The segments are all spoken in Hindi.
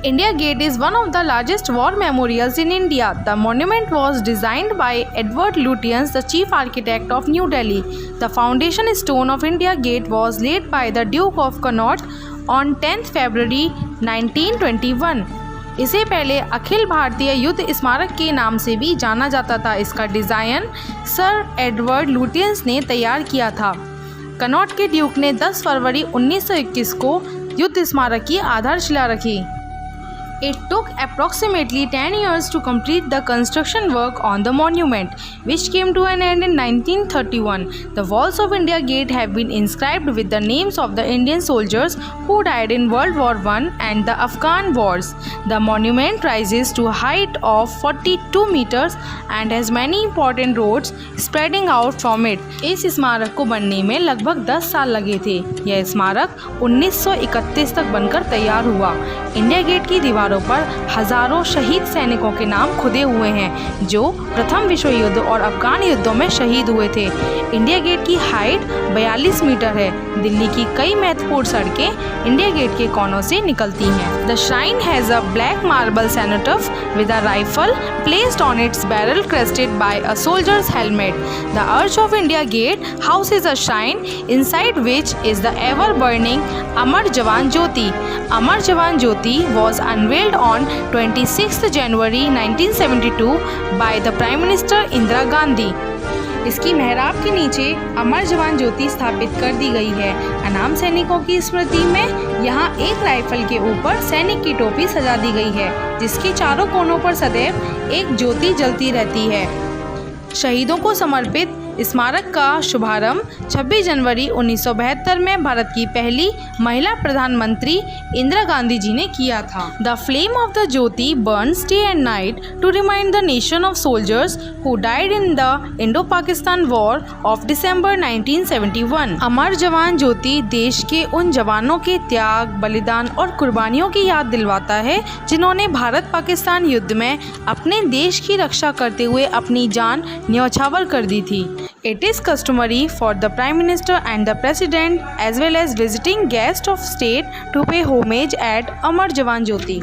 India Gate is one of the largest war memorials in India. The monument was designed by Edward Lutyens, the chief architect of New Delhi. The foundation stone of India Gate was laid by the Duke of Connaught on 10th February 1921. इसे पहले अखिल भारतीय युद्ध स्मारक के नाम से भी जाना जाता था। इसका डिज़ाइन सर एडवर्ड लुटियंस ने तैयार किया था। कनॉट के ड्यूक ने 10 फरवरी 1921 को युद्ध स्मारक की आधारशिला रखी। It took approximately 10 years to complete the construction work on the monument, which came to an end in 1931. The walls of India Gate have been inscribed with the names of the Indian soldiers who died in World War I and the Afghan wars. The monument rises to a height of 42 meters and has many important roads spreading out from it. इस स्मारक को बनने में लगभग 10 साल लगे थे। यह स्मारक 1931 तक बनकर तैयार हुआ। इंडिया गेट की दीवारों पर हजारों शहीद सैनिकों के नाम खुदे हुए हैं जो प्रथम विश्व युद्ध और अफगान युद्धों में शहीद हुए थे। इंडिया गेट की हाइट 42 मीटर है। दिल्ली की कई महत्वपूर्ण सड़कें इंडिया गेट के कोनों से निकलती हैं। The shrine has a black marble cenotaph with a rifle placed on its barrel crested by a soldier's helmet. The arch of India Gate houses a shrine inside which is the ever-burning Amar Jawan Jyoti. Amar Jawan Jyoti was unveiled on 26th January 1972 by the Prime Minister Indira Gandhi. इसकी मेहराब के नीचे अमर जवान ज्योति स्थापित कर दी गई है। अनाम सैनिकों की स्मृति में यहाँ एक राइफल के ऊपर सैनिक की टोपी सजा दी गई है जिसके चारों कोनों पर सदैव एक ज्योति जलती रहती है। शहीदों को समर्पित स्मारक का शुभारंभ 26 जनवरी 1972 में भारत की पहली महिला प्रधानमंत्री इंदिरा गांधी जी ने किया था। The flame of the jyoti burns day and night to remind the nation of soldiers who died in the Indo Pakistan war of December 1971। Amar Jawan Jyoti देश के उन जवानों के त्याग, बलिदान और कुर्बानियों की याद दिलवाता है जिन्होंने भारत पाकिस्तान युद्ध में अपने देश की रक्षा करते हुए अपनी जान न्यौछावर कर दी थी। It is customary for the Prime Minister and the President as well as visiting guests of state to pay homage at Amar Jawan Jyoti.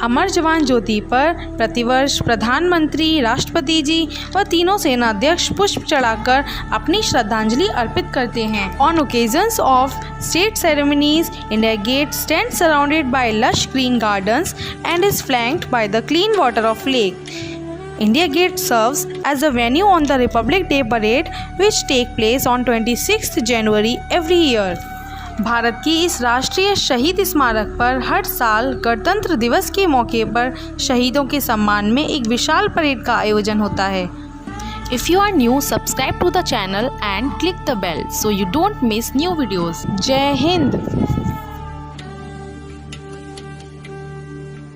अमर जवान ज्योति पर प्रतिवर्ष प्रधानमंत्री, राष्ट्रपति जी व तीनों सेनाध्यक्ष पुष्प चढ़ाकर अपनी श्रद्धांजलि अर्पित करते हैं। On occasions of state ceremonies, India Gate stands surrounded by lush green gardens and is flanked by the clean water of lake. India Gate serves as a venue on the Republic Day Parade which take place on 26th January every year. Bharat की इस राष्ट्रीय शहीद स्मारक पर हर साल गणतंत्र दिवस के मौके पर शहीदों के सम्मान में एक विशाल परेड का आयोजन होता है। If you are new, subscribe to the channel and click the bell so you don't miss new videos. जय हिंद।